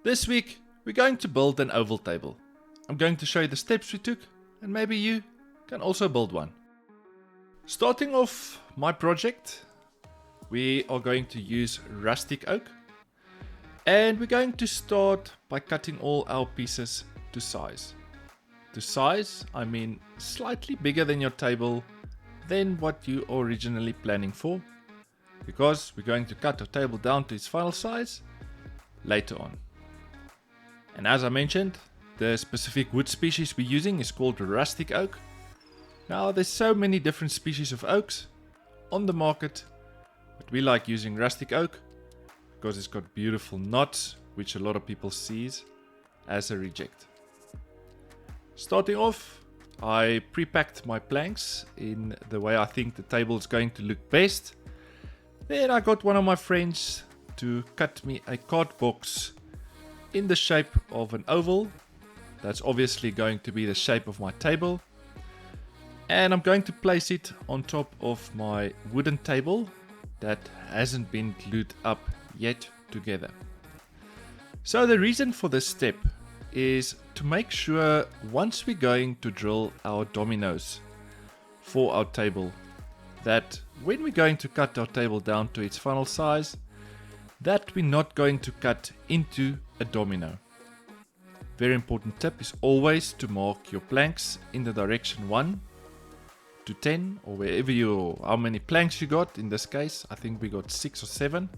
This week, we're going to build an oval table. I'm going to show you the steps we took, and maybe you can also build one. Starting off my project, we are going to use rustic oak. And we're going to start by cutting all our pieces to size. To size, I mean slightly bigger than your table than what you are originally planning for, because we're going to cut our table down to its final size later on. And as I mentioned, the specific wood species we're using is called rustic oak. Now there's so many different species of oaks on the market, but we like using rustic oak because it's got beautiful knots, which a lot of people sees as a reject. Starting off, I pre-packed my planks in the way I think the table is going to look best. Then I got one of my friends to cut me a card box in the shape of an oval. That's obviously going to be the shape of my table. And I'm going to place it on top of my wooden table that hasn't been glued up yet together. So the reason for this step is to make sure once we're going to drill our dominoes for our table, that when we're going to cut our table down to its final size, that we're not going to cut into a domino. Very important tip is always to mark your planks in the direction 1 to 10, or wherever how many planks you got. In this case, I think we got 6 or 7.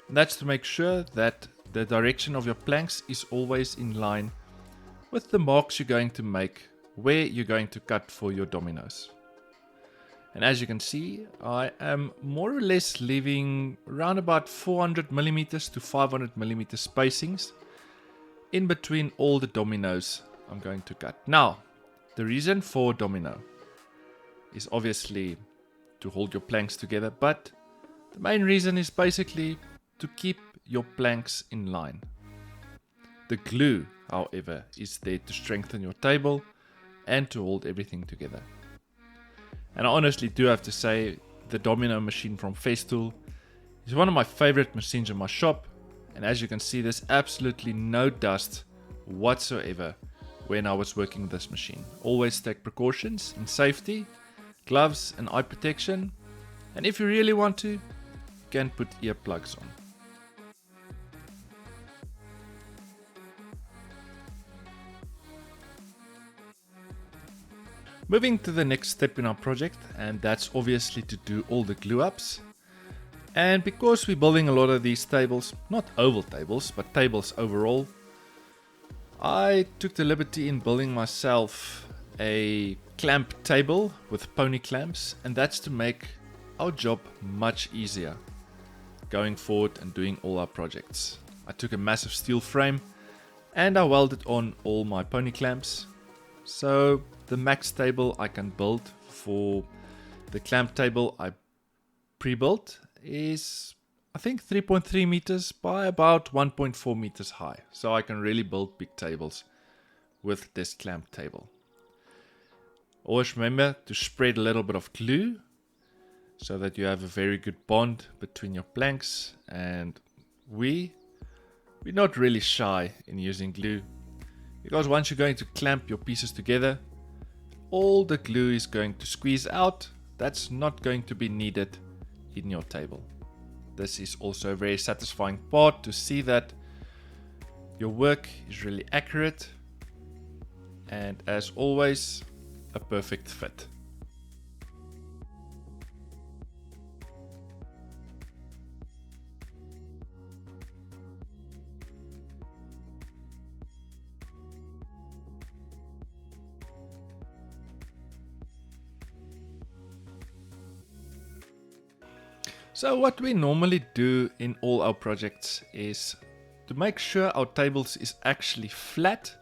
And that's to make sure that the direction of your planks is always in line with the marks you're going to make where you're going to cut for your dominoes. And as you can see, I am more or less leaving around about 400mm to 500mm spacings in between all the dominoes I'm going to cut. Now, the reason for domino is obviously to hold your planks together, but the main reason is basically to keep your planks in line. The glue, however, is there to strengthen your table and to hold everything together. And I honestly do have to say, the domino machine from Festool is one of my favorite machines in my shop. And as you can see, there's absolutely no dust whatsoever when I was working this machine. Always take precautions in safety, gloves and eye protection. And if you really want to, you can put earplugs on. Moving to the next step in our project, and that's obviously to do all the glue ups. And because we're building a lot of these tables, not oval tables, but tables overall, I took the liberty in building myself a clamp table with pony clamps, and that's to make our job much easier going forward and doing all our projects. I took a massive steel frame and I welded on all my pony clamps. So the max table I can build for the clamp table I pre-built is, I think, 3.3 meters by about 1.4 meters high. So I can really build big tables with this clamp table. Always remember to spread a little bit of glue so that you have a very good bond between your planks. And we're not really shy in using glue, because once you're going to clamp your pieces together, all the glue is going to squeeze out. That's not going to be needed in your table. This is also a very satisfying part, to see that your work is really accurate and, as always, a perfect fit. So what we normally do in all our projects is to make sure our tables is actually flat.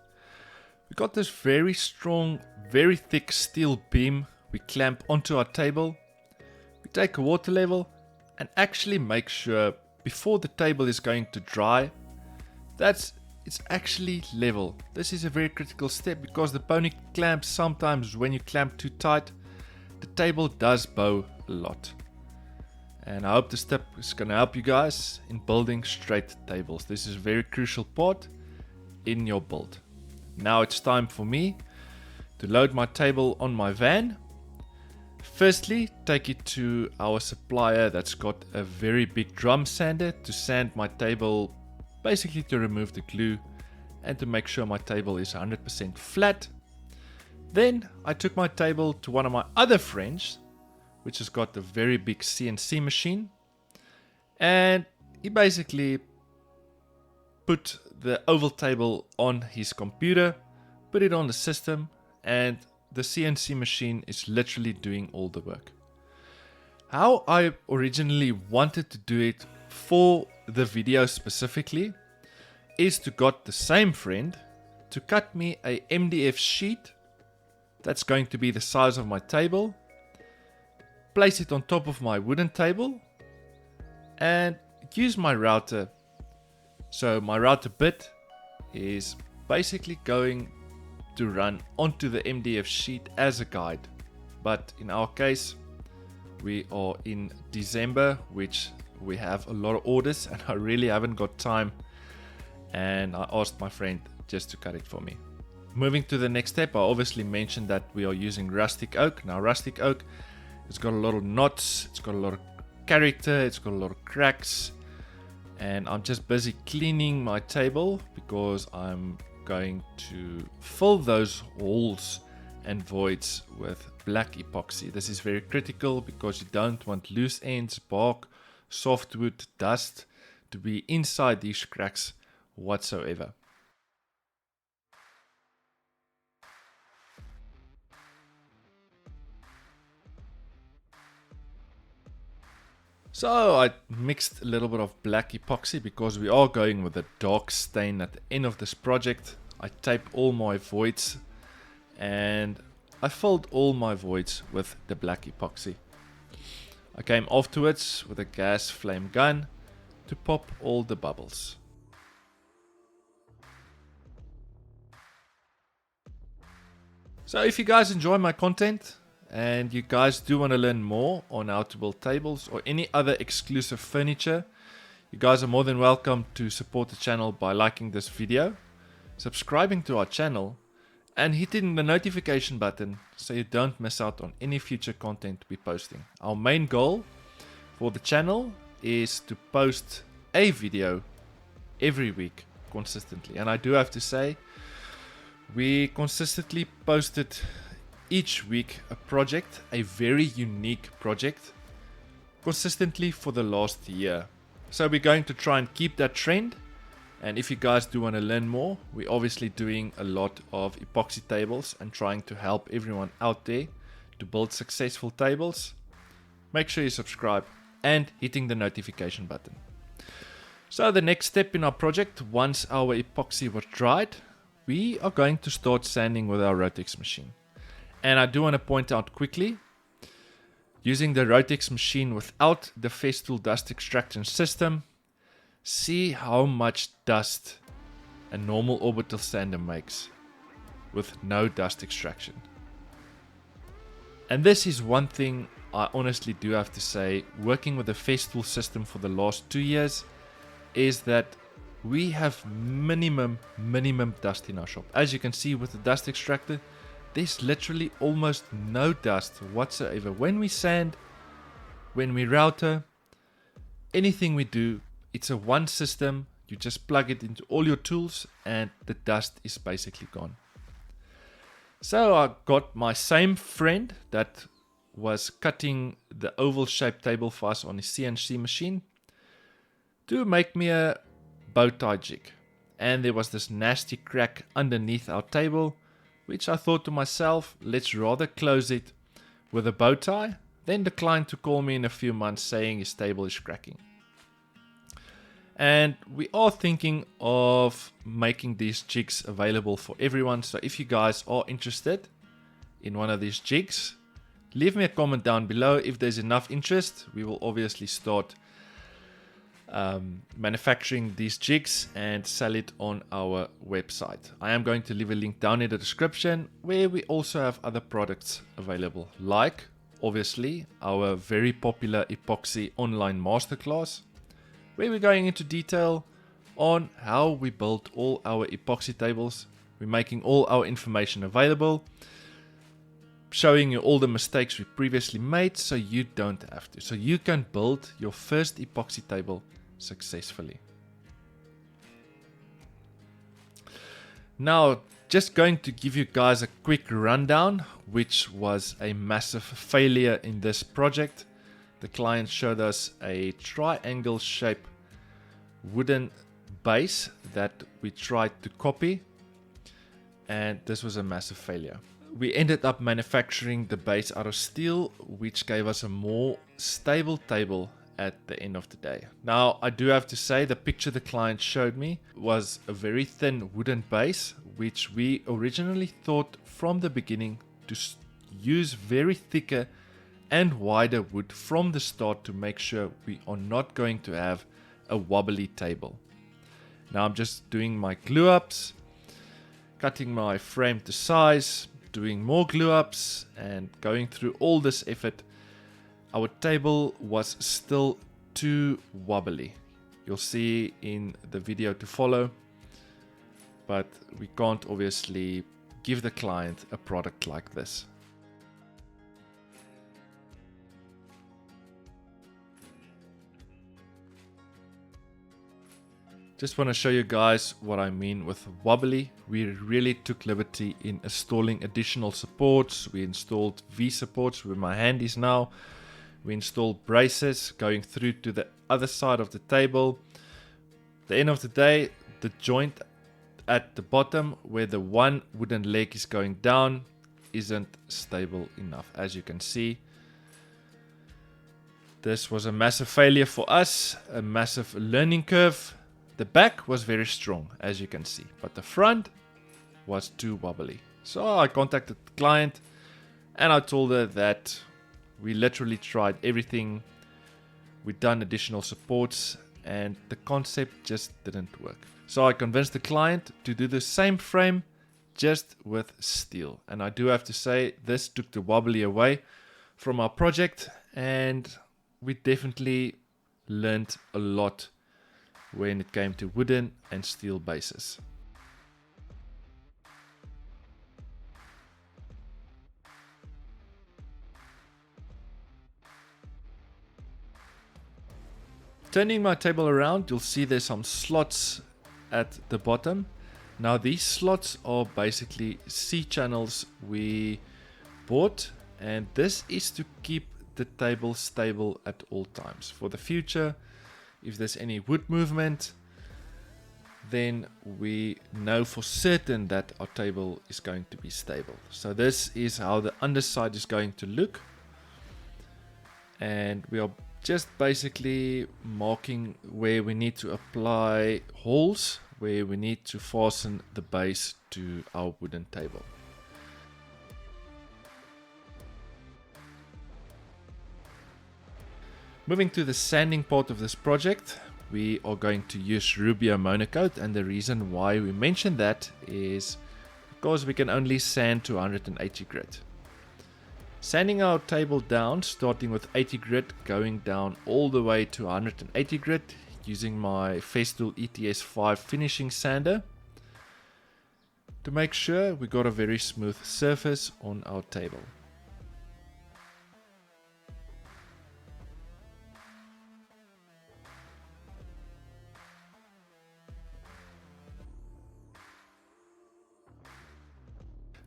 We got this very strong, very thick steel beam we clamp onto our table. We take a water level and actually make sure before the table is going to dry that it's actually level. This is a very critical step, because the pony clamps, sometimes when you clamp too tight, the table does bow a lot. And I hope this tip is going to help you guys in building straight tables. This is a very crucial part in your build. Now it's time for me to load my table on my van. Firstly, take it to our supplier that's got a very big drum sander to sand my table, basically to remove the glue and to make sure my table is 100% flat. Then I took my table to one of my other friends, which has got a very big CNC machine, and he basically put the oval table on his computer, put it on the system, and the CNC machine is literally doing all the work. How I originally wanted to do it for the video specifically is to got the same friend to cut me a MDF sheet that's going to be the size of my table, place it on top of my wooden table, and use my router. So my router bit is basically going to run onto the MDF sheet as a guide. But in our case, we are in December, which we have a lot of orders and I really haven't got time, and I asked my friend just to cut it for me. Moving to the next step, I obviously mentioned that we are using rustic oak. Now rustic oak, it's got a lot of knots, it's got a lot of character, it's got a lot of cracks, and I'm just busy cleaning my table because I'm going to fill those holes and voids with black epoxy. This is very critical because you don't want loose ends, bark, softwood, dust to be inside these cracks whatsoever. So I mixed a little bit of black epoxy because we are going with a dark stain at the end of this project. I taped all my voids and I filled all my voids with the black epoxy. I came afterwards with a gas flame gun to pop all the bubbles. So if you guys enjoy my content and you guys do want to learn more on how to build tables or any other exclusive furniture, you guys are more than welcome to support the channel by liking this video, subscribing to our channel, and hitting the notification button so you don't miss out on any future content we're posting. Our main goal for the channel is to post a video every week consistently, and I do have to say we consistently posted each week a project, a very unique project, consistently for the last year. So we're going to try and keep that trend. And if you guys do want to learn more, we're obviously doing a lot of epoxy tables and trying to help everyone out there to build successful tables. Make sure you subscribe and hitting the notification button. So the next step in our project, once our epoxy was dried, we are going to start sanding with our Rotex machine. And I do want to point out quickly, using the Rotex machine without the Festool dust extraction system, see how much dust a normal orbital sander makes with no dust extraction. And this is one thing I honestly do have to say, working with the Festool system for the last 2 years, is that we have minimum dust in our shop. As you can see with the dust extractor, there's literally almost no dust whatsoever. When we sand, when we router, anything we do, it's a one system. You just plug it into all your tools and the dust is basically gone. So I got my same friend that was cutting the oval shaped table for us on his CNC machine to make me a bow tie jig. And there was this nasty crack underneath our table, which I thought to myself, let's rather close it with a bow tie than decline to call me in a few months saying his table is cracking. And we are thinking of making these jigs available for everyone. So if you guys are interested in one of these jigs, leave me a comment down below. If there's enough interest, we will obviously start manufacturing these jigs and sell it on our website. I am going to leave a link down in the description where we also have other products available, like obviously, our very popular epoxy online masterclass, where we're going into detail on how we build all our epoxy tables. We're making all our information available, showing you all the mistakes we previously made so you don't have to. So you can build your first epoxy table successfully. Now, just going to give you guys a quick rundown, which was a massive failure in this project. The client showed us a triangle shape wooden base that we tried to copy, and this was a massive failure. We ended up manufacturing the base out of steel, which gave us a more stable table at the end of the day. Now, I do have to say the picture the client showed me was a very thin wooden base, which we originally thought from the beginning to use very thicker and wider wood from the start to make sure we are not going to have a wobbly table. Now I'm just doing my glue ups, cutting my frame to size, doing more glue ups, and going through all this effort. Our table was still too wobbly. You'll see in the video to follow, but we can't obviously give the client a product like this. Just want to show you guys what I mean with wobbly. We really took liberty in installing additional supports. We installed V supports where my hand is now. We installed braces going through to the other side of the table. At the end of the day, the joint at the bottom where the one wooden leg is going down isn't stable enough. As you can see, this was a massive failure for us, a massive learning curve. The back was very strong, as you can see, but the front was too wobbly. So I contacted the client and I told her that we literally tried everything. We'd done additional supports and the concept just didn't work. So I convinced the client to do the same frame just with steel. And I do have to say, this took the wobbly away from our project, and we definitely learned a lot when it came to wooden and steel bases. Turning my table around, you'll see there's some slots at the bottom. Now these slots are basically C-channels we bought, and this is to keep the table stable at all times. For the future, if there's any wood movement, then we know for certain that our table is going to be stable. So this is how the underside is going to look. And we are just basically marking where we need to apply holes, where we need to fasten the base to our wooden table. Moving to the sanding part of this project, we are going to use Rubio Monocoat, and the reason why we mention that is because we can only sand to 180 grit. Sanding our table down, starting with 80 grit, going down all the way to 180 grit, using my Festool ETS5 finishing sander to make sure we got a very smooth surface on our table.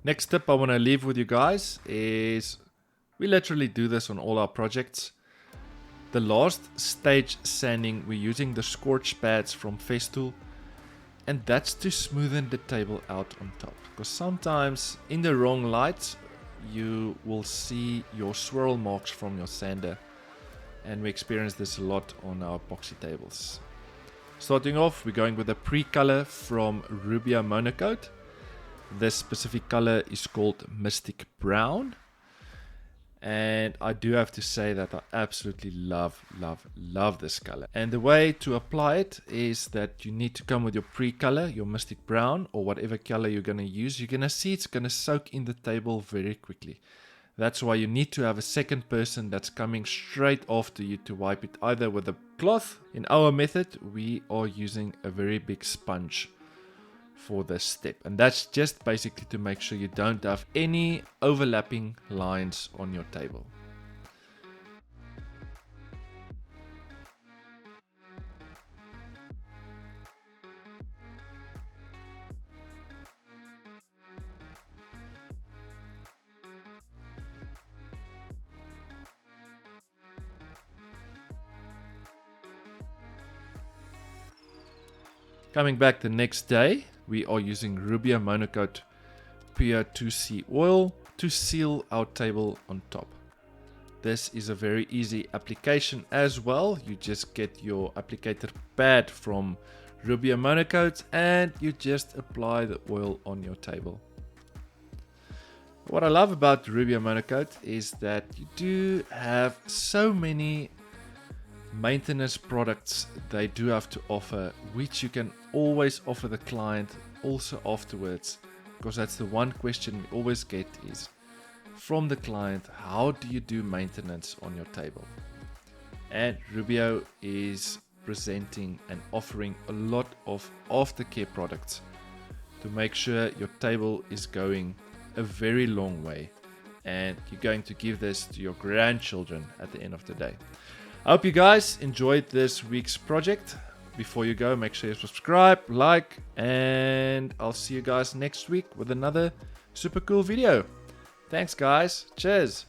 Next tip I want to leave with you guys is we literally do this on all our projects. The last stage sanding, we're using the scorch pads from Festool, and that's to smoothen the table out on top, because sometimes in the wrong light you will see your swirl marks from your sander, and we experience this a lot on our epoxy tables. Starting off, we're going with a pre-color from Rubio Monocoat. This specific color is called Mystic Brown, and I do have to say that I absolutely love this color. And the way to apply it is that you need to come with your pre-color, your Mystic Brown, or whatever color you're going to use. You're going to see it's going to soak in the table very quickly. That's why you need to have a second person that's coming straight after you to wipe it, either with a cloth. In our method, we are using a very big sponge for this step, and that's just basically to make sure you don't have any overlapping lines on your table. Coming back the next day, we are using Rubio Monocoat Pure 2C oil to seal our table on top. This is a very easy application as well. You just get your applicator pad from Rubio Monocoat and you just apply the oil on your table. What I love about Rubio Monocoat is that you do have so many maintenance products they do have to offer, which you can always offer the client also afterwards, because that's the one question we always get is from the client: how do you do maintenance on your table? And Rubio is presenting and offering a lot of aftercare products to make sure your table is going a very long way, and you're going to give this to your grandchildren at the end of the day. I hope you guys enjoyed this week's project. Before you go, make sure you subscribe, like, and I'll see you guys next week with another super cool video. Thanks guys. Cheers.